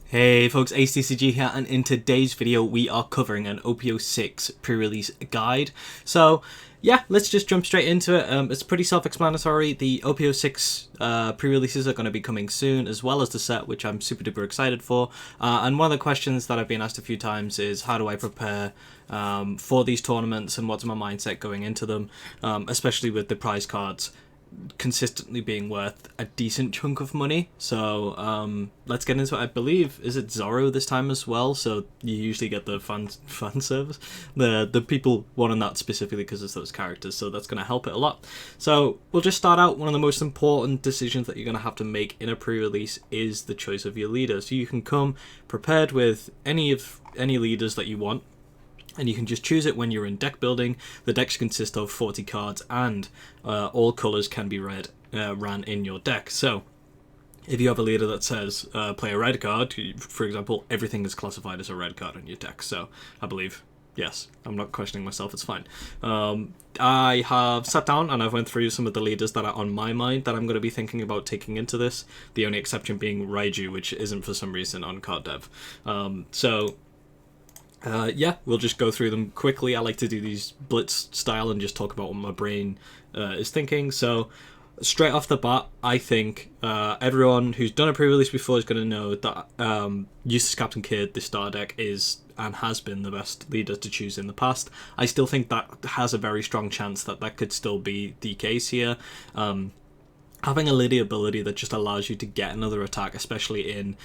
Hey folks, ACCG here, and in today's video we are covering an OP06 pre-release guide. So yeah, let's just jump straight into it. It's pretty self-explanatory. The OP06 pre-releases are going to be coming soon, as well as the set, which I'm super duper excited for. And one of the questions that I've been asked a few times is, how do I prepare for these tournaments, and what's my mindset going into them, especially with the prize cards consistently being worth a decent chunk of money. So let's get into it. I believe, is it Zorro this time as well? So you usually get the fan service. The people wanting that specifically because it's those characters, so that's going to help it a lot. So we'll just start out. One of the most important decisions that you're going to have to make in a pre-release is the choice of your leader. So you can come prepared with any leaders that you want, and you can just choose it when you're in deck building. The decks consist of 40 cards, and all colours can be ran in your deck. So if you have a leader that says play a red card, for example, everything is classified as a red card in your deck. So I believe, yes, I'm not questioning myself, it's fine. I have sat down and I've went through some of the leaders that are on my mind that I'm going to be thinking about taking into this. The only exception being Raiju, which isn't for some reason on card dev. Yeah, we'll just go through them quickly. I like to do these blitz style and just talk about what my brain is thinking. So straight off the bat, I think everyone who's done a pre-release before is going to know that Eustace Captain Kidd, the starter deck, is and has been the best leader to choose in the past. I still think that has a very strong chance that that could still be the case here. Having a Liddy ability that just allows you to get another attack, especially in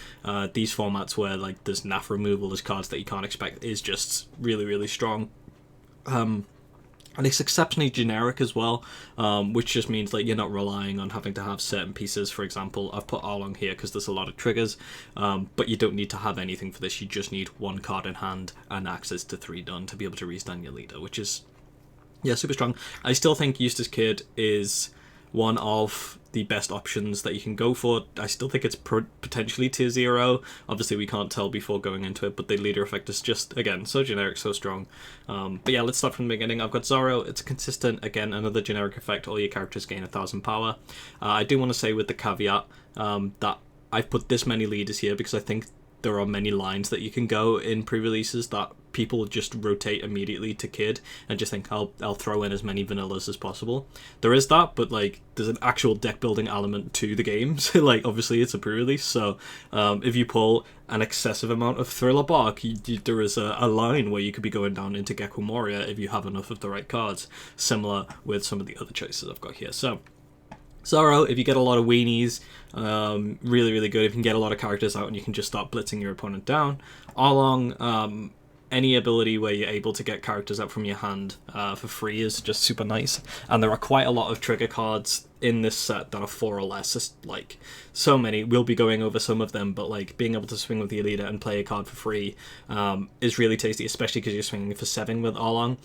these formats where like there's NAF removal, there's cards that you can't expect, is just really, really strong. And it's exceptionally generic as well, which just means like you're not relying on having to have certain pieces. For example, I've put Arlong here because there's a lot of triggers, but you don't need to have anything for this. You just need one card in hand and access to 3 done to be able to restand your leader, which is, yeah, super strong. I still think Eustace Kidd is one of the best options that you can go for. I still think it's potentially tier 0. Obviously we can't tell before going into it, but the leader effect is just, again, so generic, so strong. But yeah, let's start from the beginning. I've got Zorro. It's consistent, again, another generic effect. All your characters gain 1,000 power. I do want to say with the caveat that I've put this many leaders here because I think there are many lines that you can go in pre-releases that people just rotate immediately to Kid and just think I'll throw in as many vanillas as possible. There is that, but like there's an actual deck building element to the games. Like obviously it's a pre-release, so if you pull an excessive amount of Thriller Bark, there is a line where you could be going down into Gecko Moria if you have enough of the right cards, similar with some of the other choices I've got here. So Zorro, if you get a lot of weenies, really, really good. If you can get a lot of characters out and you can just start blitzing your opponent down. Arlong, any ability where you're able to get characters out from your hand for free is just super nice. And there are quite a lot of trigger cards in this set that are 4 or less. Just like so many. We'll be going over some of them, but like being able to swing with your leader and play a card for free is really tasty, especially because you're swinging for 7 with Arlong,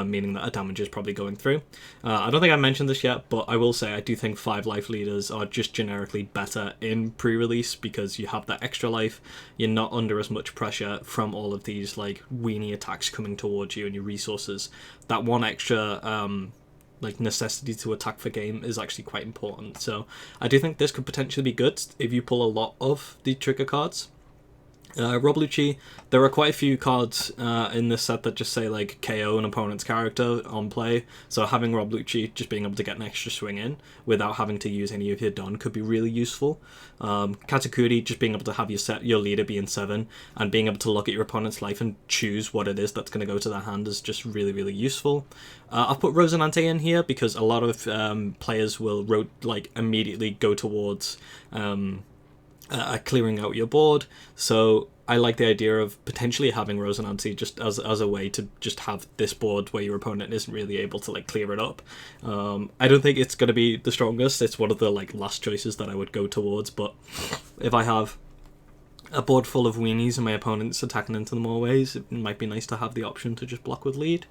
meaning that a damage is probably going through. I don't think I mentioned this yet, but I will say I do think 5 life leaders are just generically better in pre-release because you have that extra life. You're not under as much pressure from all of these like weenie attacks coming towards you and your resources. That one extra like necessity to attack for game is actually quite important. So I do think this could potentially be good if you pull a lot of the trigger cards. Roblucci, there are quite a few cards in this set that just say like KO an opponent's character on play, so having Roblucci just being able to get an extra swing in without having to use any of your done could be really useful. Katakuri, just being able to have your leader be in 7 and being able to look at your opponent's life and choose what it is that's going to go to their hand is just really, really useful. I've put Rosinante in here because a lot of players will immediately go towards clearing out your board, so I like the idea of potentially having Rosinante just as a way to just have this board where your opponent isn't really able to like clear it up. I don't think it's going to be the strongest. It's one of the like last choices that I would go towards, but if I have a board full of weenies and my opponent's attacking into them all ways, it might be nice to have the option to just block with lead.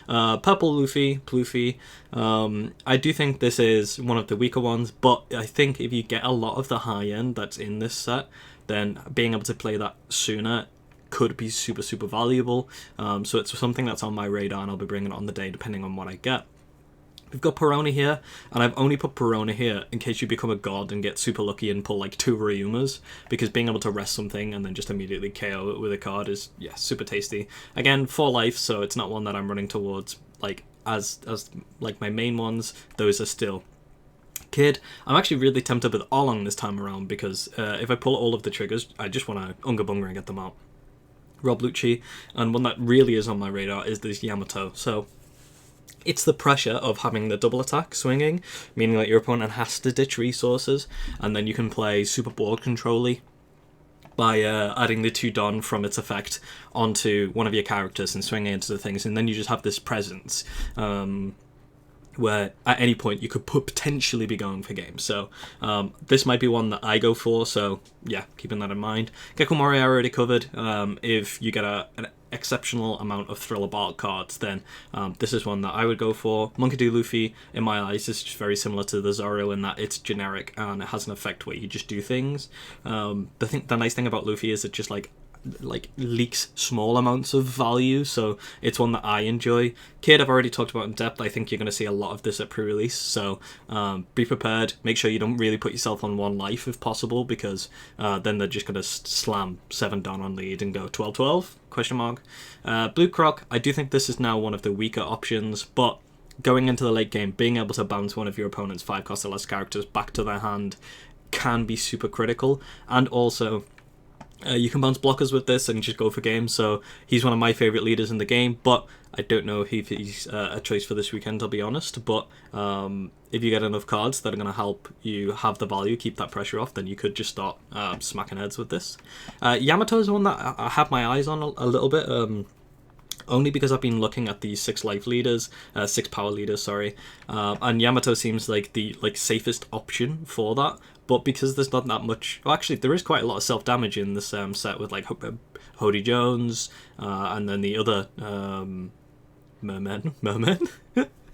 Purple Luffy, Ploofy. I do think this is one of the weaker ones, but I think if you get a lot of the high end that's in this set, then being able to play that sooner could be super, super valuable. So it's something that's on my radar and I'll be bringing it on the day depending on what I get. We've got Perona here, and I've only put Perona here in case you become a god and get super lucky and pull like 2 Ryumas, because being able to rest something and then just immediately KO it with a card is, yeah, super tasty. Again, 4 life, so it's not one that I'm running towards like as like my main ones. Those are still Kid. I'm actually really tempted with Oolong this time around, because if I pull all of the triggers, I just want to Unga Bunga and get them out. Rob Lucci, and one that really is on my radar is this Yamato. So it's the pressure of having the double attack swinging, meaning that your opponent has to ditch resources, and then you can play super board control-y by adding the 2 Don from its effect onto one of your characters and swinging into the things, and then you just have this presence where at any point you could potentially be going for games. So this might be one that I go for, so yeah, keeping that in mind. Gekko Mori I already covered. If you get an exceptional amount of Thriller Bark cards, then this is one that I would go for. Monkey D. Luffy, in my eyes, is just very similar to the Zoro in that it's generic and it has an effect where you just do things. The nice thing about Luffy is it just like leaks small amounts of value, so it's one that I enjoy. Kid I've already talked about in depth. I think you're going to see a lot of this at pre-release, so be prepared. Make sure you don't really put yourself on 1 life if possible, because then they're just going to slam 7 down on lead and go 12-12 question mark. Blue Croc, I do think this is now one of the weaker options, but going into the late game, being able to bounce one of your opponent's 5 cost or less characters back to their hand can be super critical. And also you can bounce blockers with this and just go for games, so he's one of my favourite leaders in the game, but I don't know if he's a choice for this weekend, I'll be honest. But if you get enough cards that are going to help you have the value, keep that pressure off, then you could just start smacking heads with this. Yamato is one that I have my eyes on a little bit, only because I've been looking at these 6 life leaders, 6 power leaders, sorry, and Yamato seems like the safest option for that. But because there's not that much, well, actually there is quite a lot of self-damage in this set with like Hody Jones, and then the other mermen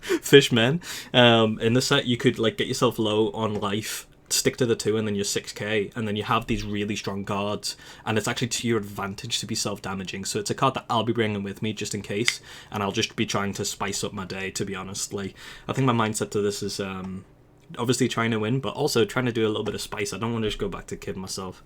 fishmen in the set. You could like get yourself low on life, stick to the 2, and then you're 6k, and then you have these really strong guards, and it's actually to your advantage to be self-damaging. So it's a card that I'll be bringing with me just in case, and I'll just be trying to spice up my day, to be honest. Like, I think my mindset to this is obviously trying to win, but also trying to do a little bit of spice. I don't want to just go back to Kid myself.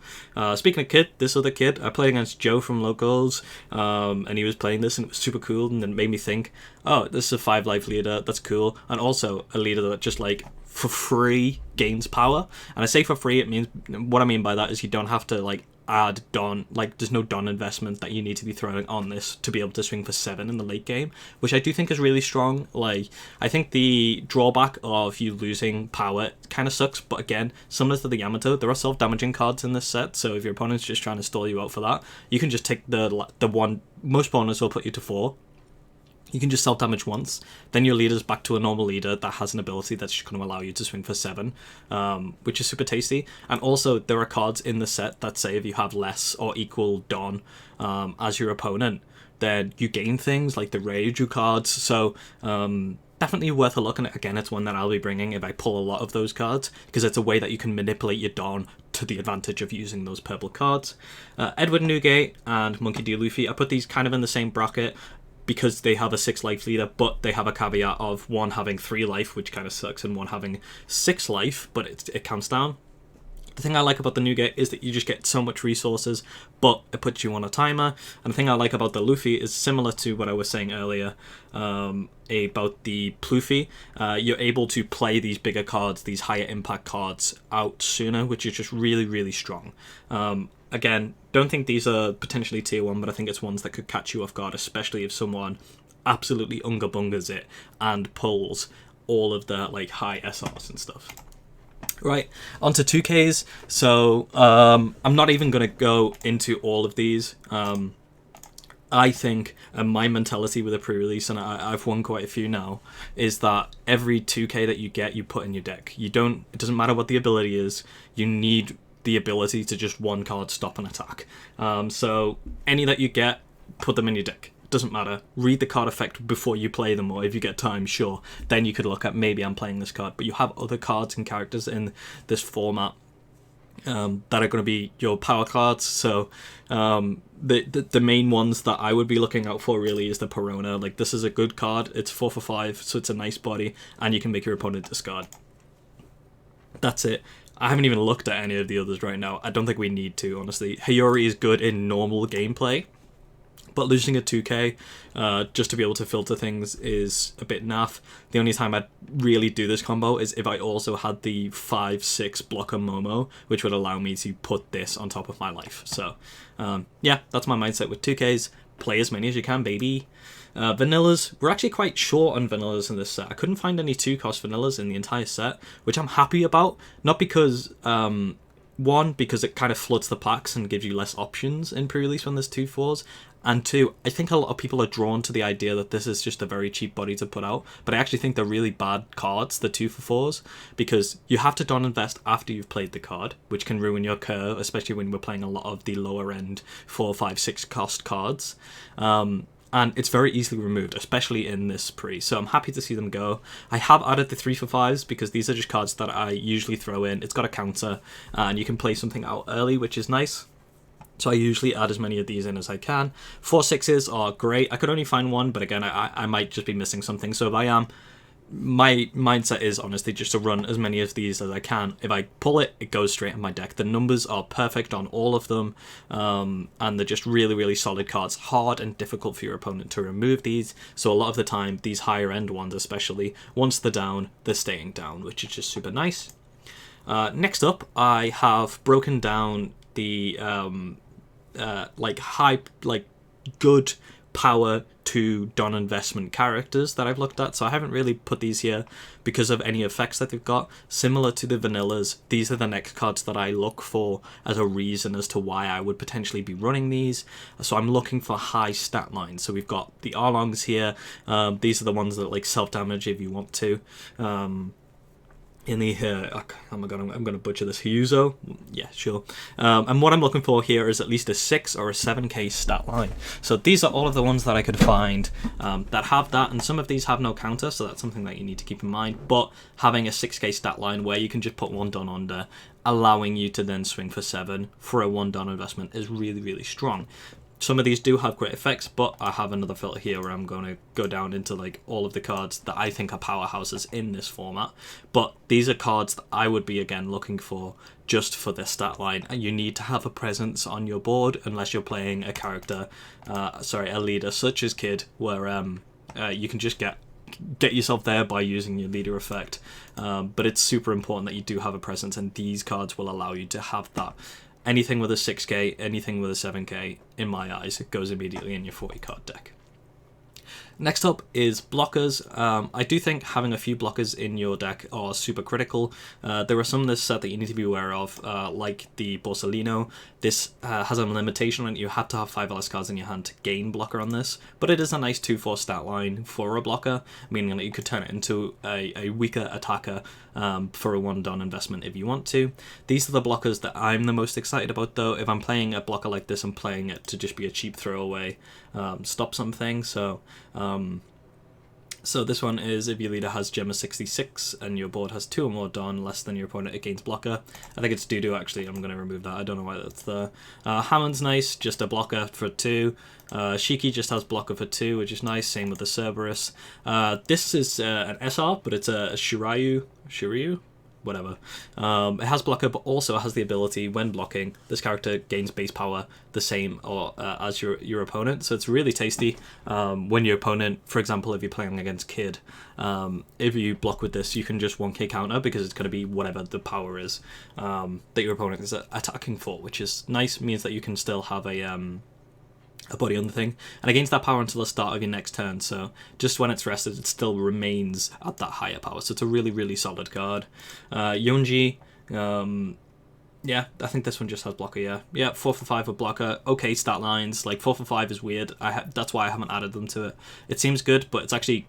Speaking of Kid, this other Kid, I played against Joe from Locals, and he was playing this, and it was super cool, and it made me think, oh, this is a 5 life leader, that's cool, and also a leader that just like for free gains power. And I say for free, it means, what I mean by that is you don't have to like add Don, like there's no Don investment that you need to be throwing on this to be able to swing for 7 in the late game, which I do think is really strong. Like, I think the drawback of you losing power kind of sucks, but again, similar to the Yamato, there are self-damaging cards in this set, so if your opponent's just trying to stall you out for that, you can just take the one, most opponents will put you to 4. You can just self-damage once, then your leader's back to a normal leader that has an ability that's just going to allow you to swing for 7, which is super tasty. And also, there are cards in the set that say if you have less or equal Don as your opponent, then you gain things like the Reiju cards, so definitely worth a look. And again, it's one that I'll be bringing if I pull a lot of those cards, because it's a way that you can manipulate your Don to the advantage of using those purple cards. Edward Newgate and Monkey D. Luffy, I put these kind of in the same bracket, because they have a 6 life leader, but they have a caveat of one having 3 life, which kind of sucks, and one having 6 life, but it counts down. The thing I like about the Newgate is that you just get so much resources, but it puts you on a timer. And the thing I like about the Luffy is similar to what I was saying earlier about the Pluffy. You're able to play these bigger cards, these higher impact cards out sooner, which is just really, really strong. Again, don't think these are potentially tier 1, but I think it's ones that could catch you off guard, especially if someone absolutely unga bungas it and pulls all of the like high SRs and stuff. Right, onto 2Ks. So I'm not even going to go into all of these. I think, and my mentality with a pre-release, and I've won quite a few now, is that every 2K that you get, you put in your deck. It doesn't matter what the ability is, you need the ability to just one card stop an attack. So any that you get, put them in your deck. Doesn't matter. Read the card effect before you play them, or if you get time, sure. Then you could look at, maybe I'm playing this card. But you have other cards and characters in this format that are going to be your power cards. So the main ones that I would be looking out for really is the Perona. Like, this is a good card. It's 4 for 5, so it's a nice body, and you can make your opponent discard. That's it. I haven't even looked at any of the others right now. I don't think we need to, honestly. Hiyori is good in normal gameplay, but losing a 2k just to be able to filter things is a bit naff. The only time I'd really do this combo is if I also had the 5/6 blocker Momo, which would allow me to put this on top of my life. So yeah, that's my mindset with 2ks. Play as many as you can, baby. Vanillas, we're actually quite short on vanillas in this set. I couldn't find any 2-cost vanillas in the entire set, which I'm happy about. Not because, one, because it kind of floods the packs and gives you less options in pre-release when there's 2/4s, and two, I think a lot of people are drawn to the idea that this is just a very cheap body to put out, but I actually think they're really bad cards, the 2/4s, because you have to don invest after you've played the card, which can ruin your curve, especially when we're playing a lot of the lower end 4, 5, 6 cost cards. And it's very easily removed, especially in this pre, so I'm happy to see them go. I have added the 3 for 5s because these are just cards that I usually throw in. It's got a counter, and you can play something out early, which is nice. So I usually add as many of these in as I can. 4/6s are great. I could only find one, but again, I might just be missing something. So if I am, my mindset is honestly just to run as many of these as I can. If I pull it, it goes straight in my deck. The numbers are perfect on all of them, and they're just really, really solid cards. Hard and difficult for your opponent to remove these, so a lot of the time, these higher end ones especially, once they're down, they're staying down, which is just super nice. Next up, I have broken down the good power to Don investment characters that I've looked at. So I haven't really put these here because of any effects that they've got. Similar to the vanillas, these are the next cards that I look for as a reason as to why I would potentially be running these. So I'm looking for high stat lines. So we've got the Arlongs here. These are the ones that like self-damage if you want to. In the oh my god, I'm gonna butcher this. Hyuzo, yeah, sure. And what I'm looking for here is at least a 6 or a 7k stat line. So these are all of the ones that I could find that have that, and some of these have no counter, so that's something that you need to keep in mind. But having a 6k stat line where you can just put 1 Don under, allowing you to then swing for 7 for a 1 Don investment is really, really strong. Some of these do have great effects, but I have another filter here where I'm going to go down into like all of the cards that I think are powerhouses in this format. But these are cards that I would be again looking for just for their stat line, and you need to have a presence on your board unless you're playing a character, a leader such as Kid, where you can just get yourself there by using your leader effect. But it's super important that you do have a presence, and these cards will allow you to have that. Anything with a 6k, anything with a 7k, in my eyes, it goes immediately in your 40 card deck. Next up is blockers. I do think having a few blockers in your deck are super critical. There are some in this set that you need to be aware of, like the Borsalino. This has a limitation on it. You have to have 5 LS cards in your hand to gain blocker on this, but it is a nice 2/4 stat line for a blocker, meaning that you could turn it into a weaker attacker for a 1 Don investment if you want to. These are the blockers that I'm the most excited about, though. If I'm playing a blocker like this, I'm playing it to just be a cheap throwaway, stop something. So this one is if your leader has Gemma 66 and your board has 2 or more Don less than your opponent, it gains blocker. I think it's doo-doo actually, I'm going to remove that, I don't know why that's there. Hammond's nice, just a blocker for 2. Shiki just has blocker for 2, which is nice, same with the Cerberus. This is an SR, but it's a Shiryu? Whatever. It has blocker, but also has the ability, when blocking, this character gains base power the same or as your opponent. So it's really tasty when your opponent, for example, if you're playing against Kid, if you block with this, you can just 1k counter because it's going to be whatever the power is that your opponent is attacking for, which is nice, means that you can still have a body on the thing, and it gains that power until the start of your next turn, so just when it's rested it still remains at that higher power, so it's a really, really solid card. Yonji, yeah, I think this one just has blocker, yeah, 4 for 5 with blocker, okay stat lines, like 4 for 5 is weird, that's why I haven't added them to it. It seems good, but it's actually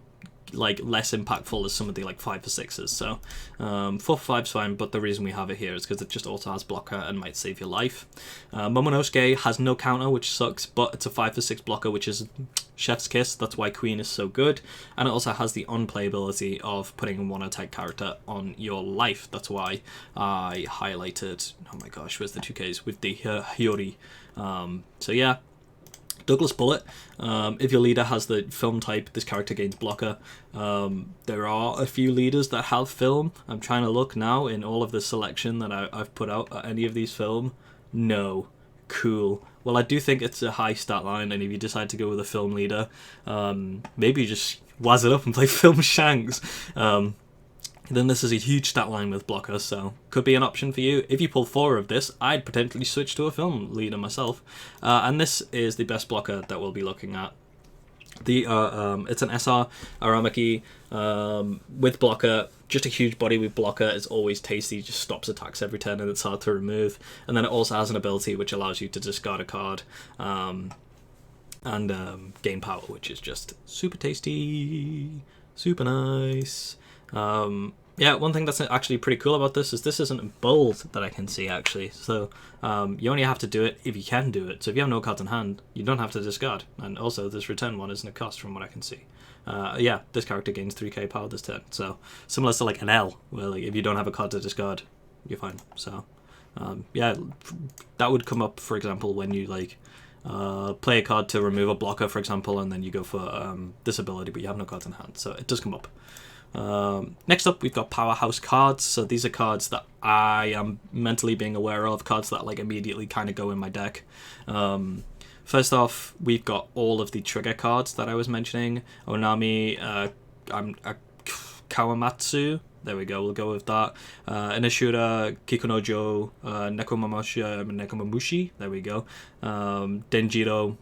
like less impactful as some of the like 5 for 6s, so 4 for 5 is fine, but the reason we have it here is because it just also has blocker and might save your life. Momonosuke has no counter, which sucks, but it's a 5 for 6 blocker, which is Chef's Kiss. That's why Queen is so good. And it also has the unplayability of putting one attack character on your life. That's why I highlighted, oh my gosh, where's the 2Ks? With the Hiyori. So yeah. Douglas Bullet, if your leader has the film type, this character gains blocker. There are a few leaders that have film. I'm trying to look now in all of the selection that I've put out. Are any of these film? No. Cool. Well, I do think it's a high stat line, and if you decide to go with a film leader, maybe you just waz it up and play Film Shanks. Then this is a huge stat line with blockers, so could be an option for you. If you pull 4 of this, I'd potentially switch to a film leader myself. And this is the best blocker that we'll be looking at. It's an SR Aramaki with blocker. Just a huge body with blocker is always tasty, just stops attacks every turn and it's hard to remove. And then it also has an ability which allows you to discard a card and gain power, which is just super tasty, super nice. Yeah, one thing that's actually pretty cool about this is this isn't bold that I can see, actually. So you only have to do it if you can do it. So if you have no cards in hand, you don't have to discard. And also, this return one isn't a cost from what I can see. Yeah, this character gains 3k power this turn. So similar to like an L, where like if you don't have a card to discard, you're fine. So yeah, that would come up, for example, when you like play a card to remove a blocker, for example, and then you go for this ability, but you have no cards in hand. So it does come up. Next up, we've got Powerhouse cards. So these are cards that I am mentally being aware of, cards that like immediately kind of go in my deck. First off, we've got all of the trigger cards that I was mentioning. Onami, Kawamatsu. There we go, we'll go with that. Inashura, Kikunojo, Nekomamushi. There we go. Denjiro.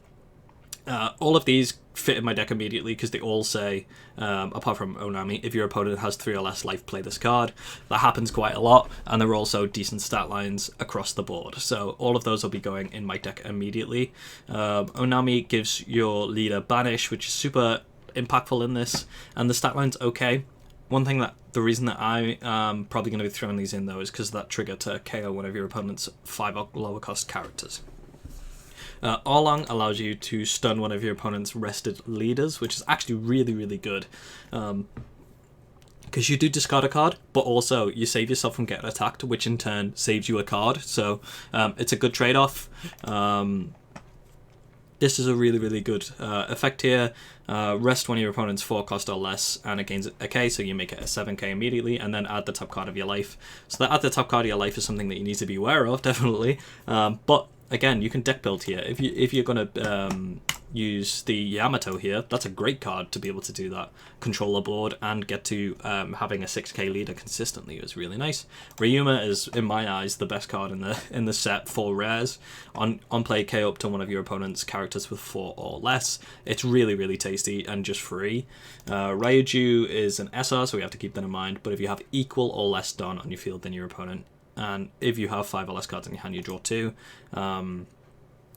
All of these fit in my deck immediately because they all say, apart from Onami, if your opponent has 3 or less life, play this card. That happens quite a lot, and they're also decent stat lines across the board. So all of those will be going in my deck immediately. Onami gives your leader Banish, which is super impactful in this, and the stat line's okay. The reason that I am probably going to be throwing these in, though, is because of that trigger to KO one of your opponent's 5 or lower cost characters. Arlang allows you to stun one of your opponent's rested leaders, which is actually really, really good. Because you do discard a card, but also you save yourself from getting attacked, which in turn saves you a card. So it's a good trade-off. This is a really, really good effect here. Rest one of your opponent's 4 cost or less, and it gains a K, so you make it a 7k immediately, and then add the top card of your life. So that add the top card of your life is something that you need to be aware of, definitely. But again, you can deck build here. If you're going to use the Yamato here, that's a great card to be able to do that. Control a board and get to having a 6k leader consistently is really nice. Ryuma is, in my eyes, the best card in the set for rares. On play, KO up to one of your opponent's characters with 4 or less. It's really, really tasty and just free. Ryuju is an SR, so we have to keep that in mind. But if you have equal or less stun on your field than your opponent, and if you have 5 or less cards in your hand, you draw 2.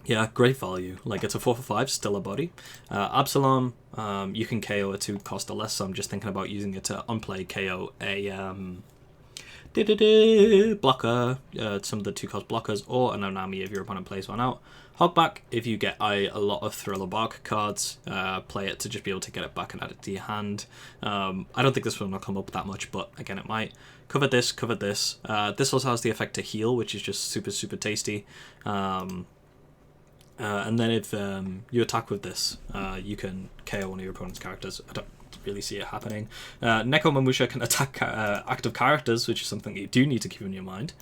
Yeah, great value. Like, it's a 4 for 5, still a body. Absalom, you can KO a 2 cost or less, so I'm just thinking about using it to unplay KO a blocker, some of the 2 cost blockers, or an Onami if your opponent plays one out. Hogback, if you get a lot of Thriller Bark cards, play it to just be able to get it back and add it to your hand. I don't think this one will come up that much, but again, it might. Covered this. This also has the effect to heal, which is just super, super tasty. And then if you attack with this, you can KO one of your opponent's characters. I don't really see it happening. Nekomamusha can attack active characters, which is something you do need to keep in your mind.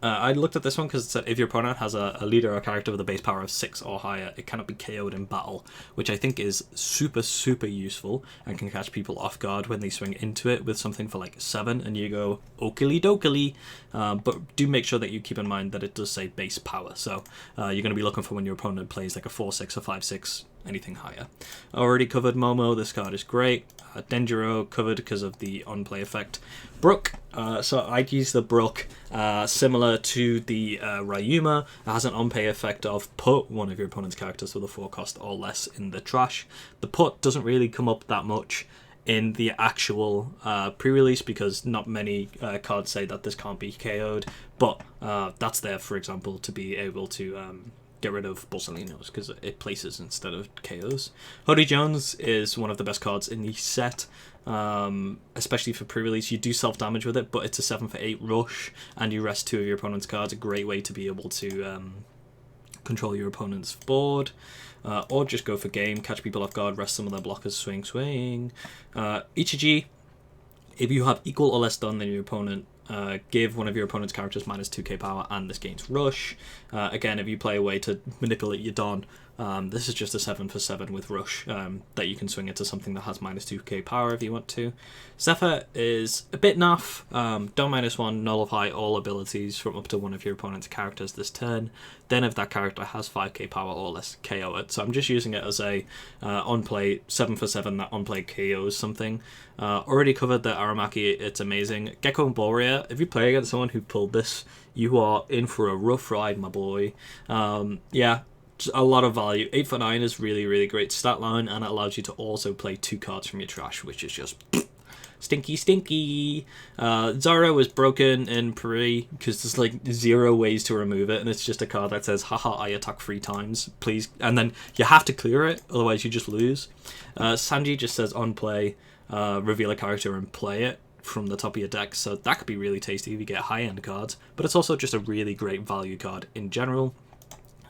I looked at this one because it said if your opponent has a leader or a character with a base power of 6 or higher, it cannot be KO'd in battle, which I think is super, super useful and can catch people off guard when they swing into it with something for like 7 and you go okily dokily. But do make sure that you keep in mind that it does say base power. So you're going to be looking for when your opponent plays like a 4-6 or 5-6, anything higher. Already covered Momo, this card is great. Denjiro covered because of the on-play effect. Brook, so I'd use the Brook similar to the Ryuma. It has an on-play effect of put one of your opponent's characters with a 4 cost or less in the trash. The put doesn't really come up that much in the actual pre-release because not many cards say that this can't be KO'd, but that's there, for example, to be able to get rid of Borsalinos because it places instead of KOs. Hoodie Jones is one of the best cards in the set, especially for pre-release. You do self-damage with it, but it's a 7 for 8 rush, and you rest 2 of your opponent's cards. A great way to be able to control your opponent's board. Or just go for game, catch people off guard, rest some of their blockers, swing, swing. Ichiji, if you have equal or less stun than your opponent, give one of your opponent's characters minus 2k power, and this gains rush. Again, if you play a way to manipulate your Don, this is just a 7 for 7 with rush that you can swing into something that has minus 2k power if you want to. Zephyr is a bit naff. Don -1, nullify all abilities from up to one of your opponent's characters this turn. Then if that character has 5k power or less, KO it. So I'm just using it as a on-play 7 for 7 that on-play KOs something. Already covered the Aramaki, it's amazing. Gecko and Borea, if you play against someone who pulled this, you are in for a rough ride, my boy. Yeah, a lot of value. 8 for 9 is really, really great stat line, and it allows you to also play 2 cards from your trash, which is just stinky, stinky. Zara was broken in pre because there's like 0 ways to remove it, and it's just a card that says, haha, I attack 3 times, please. And then you have to clear it, otherwise you just lose. Sanji just says on play, reveal a character and play it from the top of your deck, so that could be really tasty if you get high-end cards, but it's also just a really great value card in general.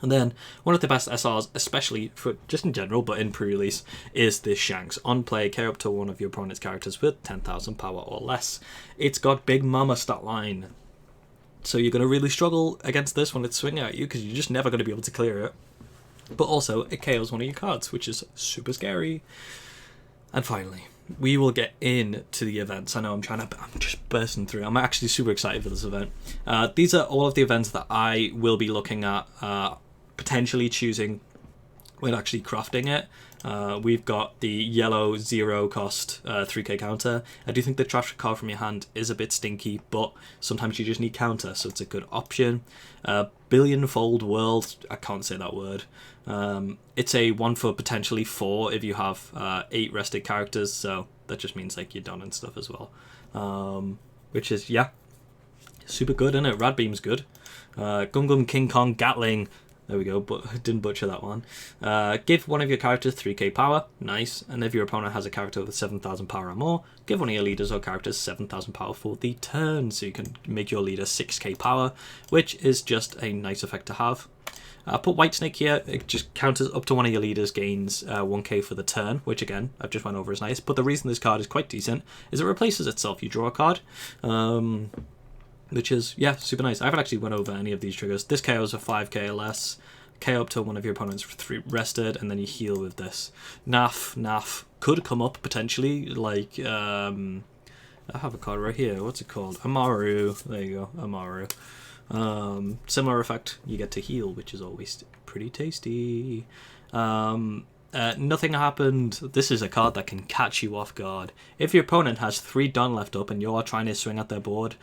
And then one of the best SRs, especially for just in general, but in pre-release, is this Shanks. On play, carry up to one of your opponent's characters with 10,000 power or less. It's got Big Mama stat line, so you're going to really struggle against this when it's swinging at you because you're just never going to be able to clear it. But also, it KOs one of your cards, which is super scary. And finally, we will get into the events. I know I'm just bursting through. I'm actually super excited for this event. These are all of the events that I will be looking at, potentially choosing when actually crafting it. We've got the yellow 0 cost 3k counter. I do think the trash card from your hand is a bit stinky, but sometimes you just need counter, so it's a good option. Billionfold World, I can't say that word. It's a 1 for potentially 4 if you have 8 rested characters, so that just means like you're done and stuff as well. Which is, yeah, super good, isn't it? Rad Beam's good. Gum Gum King Kong Gatling, there we go, but I didn't butcher that one. Give one of your characters 3k power, nice, and if your opponent has a character with 7,000 power or more, give one of your leaders or characters 7,000 power for the turn, so you can make your leader 6k power, which is just a nice effect to have. Put White Snake here, it just counters up to one of your leaders gains 1k for the turn, which again, I've just went over is nice, but the reason this card is quite decent is it replaces itself. You draw a card, which is, yeah, super nice. I haven't actually went over any of these triggers. This KOs a 5k or less, KO up to one of your opponents for 3 rested, and then you heal with this. Naff could come up potentially, like, I have a card right here, what's it called? Amaru, there you go, Amaru. Similar effect, you get to heal, which is always pretty tasty. Nothing happened. This is a card that can catch you off guard. If your opponent has 3 done left up and you're trying to swing at their board,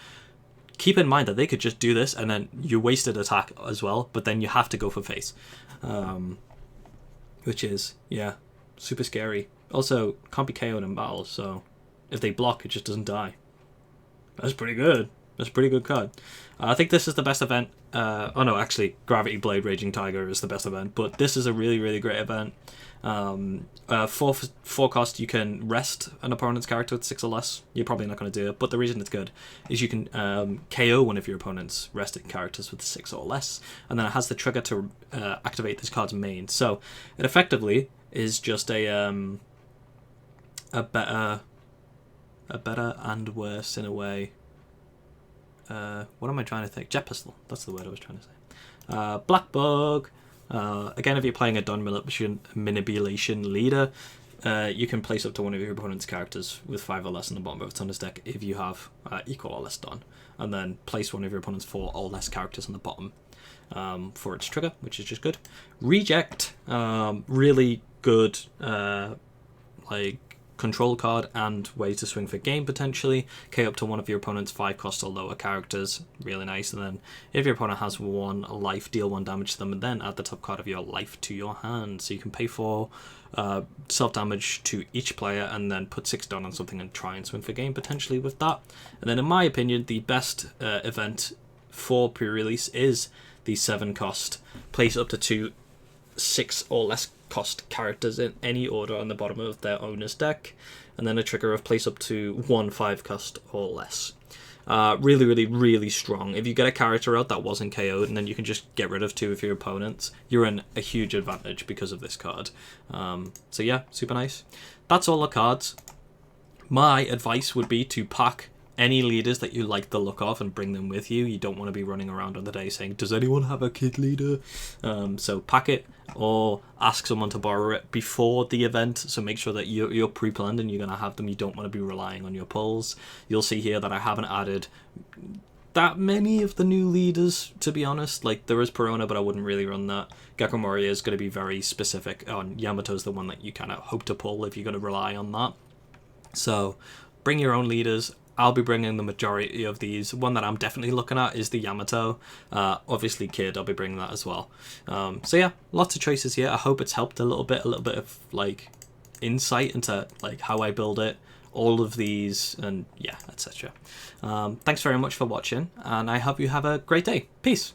keep in mind that they could just do this and then you wasted attack as well, but then you have to go for face. Which is, yeah, super scary. Also, can't be KO'd in battle, so if they block, it just doesn't die. That's pretty good. That's a pretty good card. I think this is the best event. Oh no, actually, Gravity Blade Raging Tiger is the best event, but this is a really, really great event. 4 cost, you can rest an opponent's character with 6 or less. You're probably not going to do it, but the reason it's good is you can KO one of your opponent's rested characters with 6 or less, and then it has the trigger to activate this card's main. So it effectively is just a better and worse in a way. What am I trying to think? Jet Pistol, that's the word I was trying to say. Black Bug. Again, if you're playing a Don Manipulation leader, you can place up to one of your opponent's characters with 5 or less in the bottom of its opponent's deck if you have equal or less Don, and then place one of your opponent's 4 or less characters on the bottom for its trigger, which is just good. Reject, really good, like, control card and way to swing for game potentially. K up to one of your opponent's 5 cost or lower characters, really nice. And then if your opponent has 1 life, deal 1 damage to them, and then add the top card of your life to your hand. So you can pay for self damage to each player and then put 6 down on something and try and swing for game potentially with that. And then in my opinion, the best event for pre-release is these 7 cost, place up to 2 6 or less cost characters in any order on the bottom of their owner's deck, and then a trigger of place up to 1 5 cost or less. Really, really, really strong. If you get a character out that wasn't KO'd, and then you can just get rid of 2 of your opponents, you're in a huge advantage because of this card. So yeah, super nice. That's all the cards. My advice would be to pack any leaders that you like the look of and bring them with you. You don't want to be running around on the day saying, does anyone have a kid leader? So pack it, or ask someone to borrow it before the event, so make sure that you're pre-planned and you're going to have them. You don't want to be relying on your pulls. You'll see here that I haven't added that many of the new leaders, to be honest. Like, there is Perona, but I wouldn't really run that. Gekko Moria is going to be very specific on. Yamato's the one that you kind of hope to pull if you're going to rely on that. So bring your own leaders. I'll be bringing the majority of these. One that I'm definitely looking at is the Yamato. Obviously Kid, I'll be bringing that as well. So yeah, lots of choices here. I hope it's helped a little bit of like insight into like how I build it, all of these, and yeah, etc. Thanks very much for watching, and I hope you have a great day. Peace.